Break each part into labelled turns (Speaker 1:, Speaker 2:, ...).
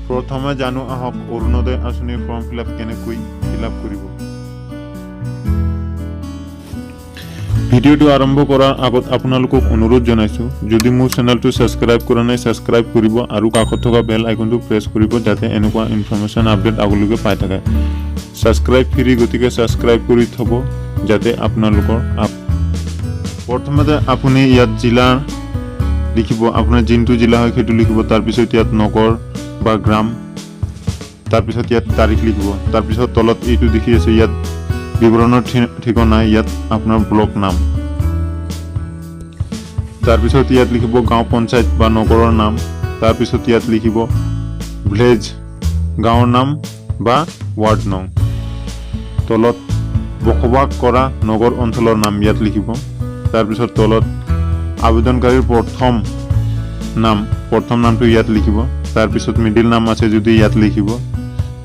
Speaker 1: প্ৰথমে জানো আহক অৰুণোদয় আঁচনিৰ ফৰ্ম ফিল আপ কেনেকৈ ফিল আপ কৰিব। ভিডিঅ'টো আৰম্ভ কৰাৰ আগত আপোনালোকক অনুৰোধ জনাইছোঁ, যদি মোৰ চেনেলটো ছাবস্ক্ৰাইব কৰা নাই ছাবস্ক্ৰাইব কৰিব আৰু কাষত থকা বেল আইকনটো প্ৰেছ কৰিব যাতে এনেকুৱা ইনফৰমেশ্যন আপডেট আগলৈকে পাই থাকে। ছাবস্ক্ৰাইব ফ্ৰী, গতিকে ছাবস্ক্ৰাইব কৰি থ'ব যাতে আপোনালোকৰ প্ৰথমতে আপুনি ইয়াত জিলা লিখিব, আপোনাৰ যোনটো জিলা হয় সেইটো লিখিব। তাৰপিছত ইয়াত নগৰ বা গ্ৰাম, তাৰপিছত ইয়াত তাৰিখ লিখিব। তাৰপিছত তলত এইটো দেখি আছে ইয়াত বিৱৰণৰ ঠিকনা, ইয়াত আপোনাৰ ব্লক নাম। তাৰপিছত ইয়াত লিখিব গাঁও পঞ্চায়ত বা নগৰৰ নাম। তাৰপিছত ইয়াত লিখিব ভিলেজ, গাঁৱৰ নাম বা ৱাৰ্ড নং। তলত বসবাস কৰা নগৰ অঞ্চলৰ নাম ইয়াত লিখিব। তাৰপিছত তলত আবেদনকাৰীৰ প্ৰথম নামটো ইয়াত লিখিব। তাৰপিছত মিডিল নাম আছে যদি ইয়াত লিখিব,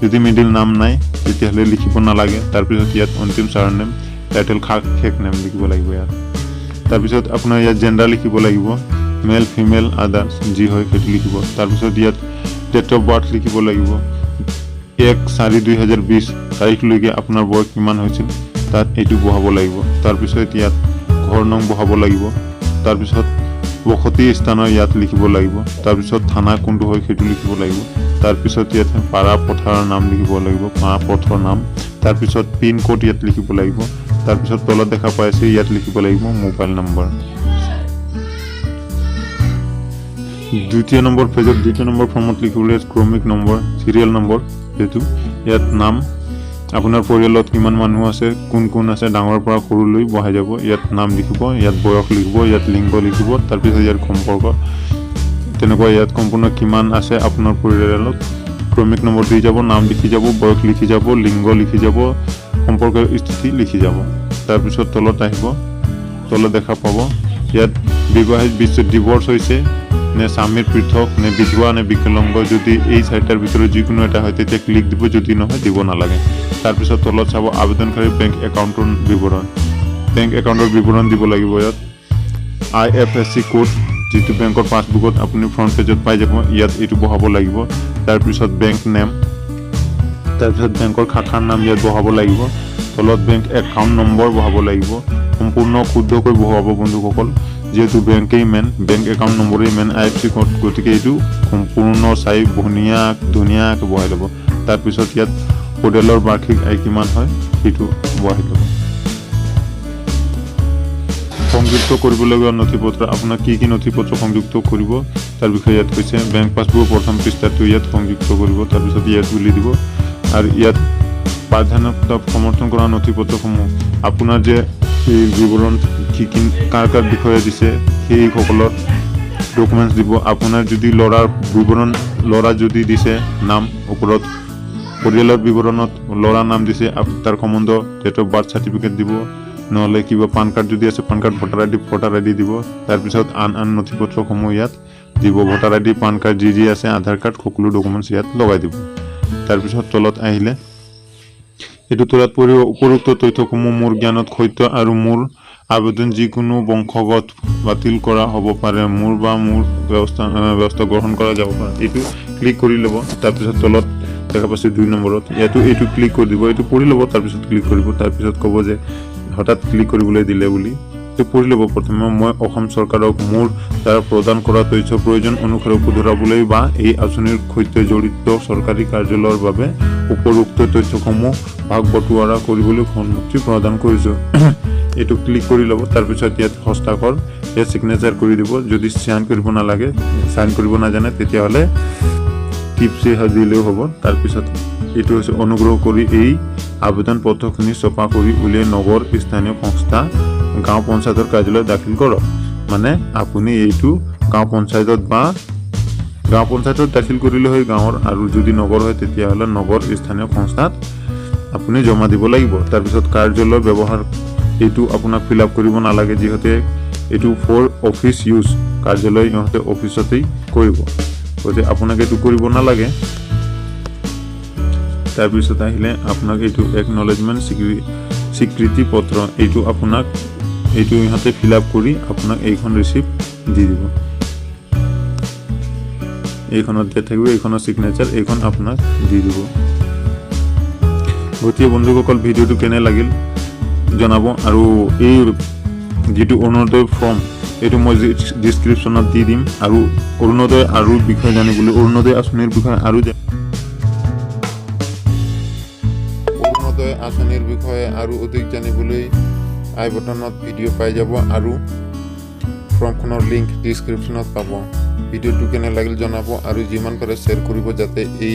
Speaker 1: যদি মিডিল নাম নাই তেতিয়াহ'লে লিখিব নালাগে। তাৰপিছত ইয়াত অন্তিম চাৰনেম, টাইটেল, শেষ নেম লিখিব লাগিব ইয়াত। তাৰপিছত আপোনাৰ ইয়াত জেণ্ডাৰ লিখিব লাগিব, মেল ফিমেল আদাৰ্ছ যি হয় সেইটো লিখিব। তাৰপিছত ইয়াত ডেট অফ বাৰ্থ লিখিব লাগিব, 1/4/2020 তাৰিখলৈকে আপোনাৰ বয়স কিমান হৈছিল তাত এইটো বহাব লাগিব। তাৰপিছত ইয়াত ঘৰ নং বহাব লাগিব। তাৰপিছত বসতি স্থানৰ ইয়াত লিখিব লাগিব। তাৰপিছত থানা কোনটো হয় সেইটো লিখিব লাগিব। তাৰপিছত ইয়াত পাৰা পথাৰৰ নাম লিখিব লাগিব, পথৰ নাম। তাৰপিছত পিন কোড ইয়াত লিখিব লাগিব। তাৰপিছত তলত দেখা পাইছে ইয়াত লিখিব লাগিব মোবাইল নম্বৰ। দ্বিতীয় নম্বৰ পেজত দ্বিতীয় নম্বৰ ফৰ্মত লিখিবলৈ ক্ৰমিক নম্বৰ, চিৰিয়েল নম্বৰ সেইটো। ইয়াত নাম, আপোনাৰ পৰিয়ালত কিমান মানুহ আছে, কোন আছে, ডাঙৰৰ পৰা সৰুলৈ বহাই যাব। ইয়াত নাম লিখিব, ইয়াত বয়স লিখিব, ইয়াত লিংগ লিখিব। তাৰপিছত ইয়াত সম্পৰ্ক, তেনেকুৱা ইয়াত সম্পূৰ্ণ কিমান আছে আপোনাৰ পৰিয়ালত। ক্ৰমিক নম্বৰ দি যাব, নাম লিখি যাব, বয়স লিখি যাব, লিংগ লিখি যাব, সম্পৰ্কৰ স্থিতি লিখি যাব। তাৰপিছত তলত আহিব, তলত দেখা পাব ইয়াত বিবাহিত ডিভৰ্চ হৈছে নে স্বামীৰ পৃথক নে বিধৱা নে বিকলাংগ। যদি এই চাৰিটাৰ ভিতৰত যিকোনো এটা হয় তেতিয়া ক্লিক দিব, যদি নহয় দিব নালাগে। তাৰপিছত তলত চাব আবেদনকাৰীৰ বেংক একাউণ্টৰ বিৱৰণ, বেংক একাউণ্টৰ বিৱৰণ দিব লাগিব। ইয়াত IFSC কোড যিটো বেংকৰ পাছবুকত আপুনি ফ্ৰণ্ট পেজত পাই যাব, ইয়াত এইটো বহাব লাগিব। তাৰপিছত বেংক নেম, তাৰপিছত বেংকৰ শাখাৰ নাম ইয়াত বহাব লাগিব। তলত বেংক একাউণ্ট নম্বৰ বহাব লাগিব, সম্পূৰ্ণ শুদ্ধকৈ বহাব বন্ধুসকল, যিহেতু বেংকেই মেইন, বেংক একাউণ্ট নম্বৰেই মেইন IFSC কোড, গতিকে এইটো সম্পূৰ্ণ চাই ধুনীয়াকৈ বহাই ল'ব। তাৰপিছত ইয়াত পৰিয়ালৰ বাৰ্ষিক আয় কিমান হয় সেইটো বহাই ল'ব। সংযুক্ত কৰিবলগীয়া নথিপত্ৰ, আপোনাক কি নথিপত্ৰ সংযুক্ত কৰিব তাৰ বিষয়ে ইয়াত কৈছে। বেংক পাছবুকৰ প্ৰথম পৃষ্ঠাটো ইয়াত সংযুক্ত কৰিব। তাৰপিছত ইয়াত বুলি দিব আৰু ইয়াত প্ৰাধান্যতা সমৰ্থন কৰা নথিপত্ৰসমূহ, আপোনাৰ যে এই বিৱৰণ কাৰ বিষয়ে দিছে সেইসকলৰ ডকুমেণ্টছ দিব। আপোনাৰ যদি ল'ৰাৰ বিৱৰণ, ল'ৰা যদি দিছে নাম ওপৰত, পৰিয়ালৰ বিৱৰণত ল'ৰা নাম দিছে, তাৰ সম্বন্ধ ডেট অফ বাৰ্থ চাৰ্টিফিকেট দিব, নহ'লে কিবা পান কাৰ্ড যদি আছে পান কাৰ্ড, ভোটাৰ আই ডি দিব। তাৰপিছত আন নথিপত্ৰসমূহ ইয়াত দিব, ভোটাৰ আই ডি, পান কাৰ্ড যি আছে, আধাৰ কাৰ্ড, সকলো ডকুমেণ্টছ ইয়াত লগাই দিব। তাৰপিছত তলত আহিলে এইটো তলত পৰিব উপৰোক্ত তথ্যসমূহ মোৰ জ্ঞানত সত্য আৰু মোৰ আবেদন যিকোনো বংশগত বাতিল কৰা হ'ব পাৰে, মোৰ ব্যৱস্থা গ্ৰহণ কৰা যাব পাৰে। এইটো ক্লিক কৰি ল'ব। তাৰপিছত তলত দেখা পাইছে 2 নম্বৰত এইটো ক্লিক কৰি দিব, এইটো পঢ়ি ল'ব। তাৰপিছত ক্লিক কৰিব, তাৰপিছত ক'ব যে হঠাৎ ক্লিক কৰিবলৈ দিলে বুলি এইটো পঢ়ি ল'ব। প্ৰথমে মই অসম চৰকাৰক মোৰ দ্বাৰা প্ৰদান কৰা তথ্য প্ৰয়োজন অনুসাৰে শুধৰাবলৈ বা এই আঁচনিৰ সৈতে জড়িত চৰকাৰী কাৰ্যালয়ৰ বাবে উপৰোক্ত তথ্যসমূহ ভাগ বটোৱাৰা কৰিবলৈ সন্মতি প্ৰদান কৰিছোঁ। এইটো ক্লিক কৰি ল'ব। তাৰপিছত ইয়াত হস্তাক্ষৰ, ইয়াত ছিগনেচাৰ কৰি দিব। যদি চাইন কৰিব নালাগে, চাইন কৰিব নাজানে তেতিয়াহ'লে টিপছে দিলেও হ'ব। তাৰপিছত এইটো হৈছে অনুগ্ৰহ কৰি এই আবেদন পত্ৰখিনি ছপা কৰি উলিয়াই নগৰ স্থানীয় সংস্থা গাঁও পঞ্চায়তৰ কাৰ্যালয়ত দাখিল কৰক। মানে আপুনি এইটো গাঁও পঞ্চায়তত দাখিল কৰিলে হয় গাঁৱৰ, আৰু যদি নগৰ হয় তেতিয়াহ'লে নগৰ স্থানীয় সংস্থাত আপুনি জমা দিব লাগিব। তাৰপিছত কাৰ্যালয় ব্যৱহাৰ, এইটো আপোনাক ফিল আপ কৰিব নালাগে, যিহেতু এইটো ফৰ অফিচ ইউজ, কাৰ্যালয় ইহঁতে অফিচতেই কৰিব, গতিকে আপোনাক এইটো কৰিব নালাগে। তাৰপিছত আহিলে আপোনাক এইটো একনলেজমেণ্ট স্বীকৃতি পত্ৰ, এইটো আপোনাক এইটো ইহঁতে ফিল আপ কৰি আপোনাক এইখন ৰিচিপ্ট দি দিব। এইখনত দিয়া থাকিব, এইখনৰ চিগনেচাৰ, এইখন আপোনাক দি দিব। গতিকে বন্ধুসকল ভিডিঅ'টো কেনে লাগিল জনাব, আৰু এই যিটো অৰুণোদয় ফৰ্ম এইটো মই ডিছক্ৰিপশ্যনত দি দিম, আৰু অৰুণোদয় আৰু বিষয়ে জানিবলৈ, অৰুণোদয় আঁচনিৰ বিষয়ে অৰুণোদয় আঁচনিৰ বিষয়ে আৰু অধিক জানিবলৈ আই বটনত ভিডিঅ' পাই যাব, আৰু ফৰ্মখনৰ লিংক ডিছক্ৰিপশ্যনত পাব। ভিডিঅ'টো কেনে লাগিল জনাব, আৰু যিমান পাৰে শ্বেয়াৰ কৰিব যাতে এই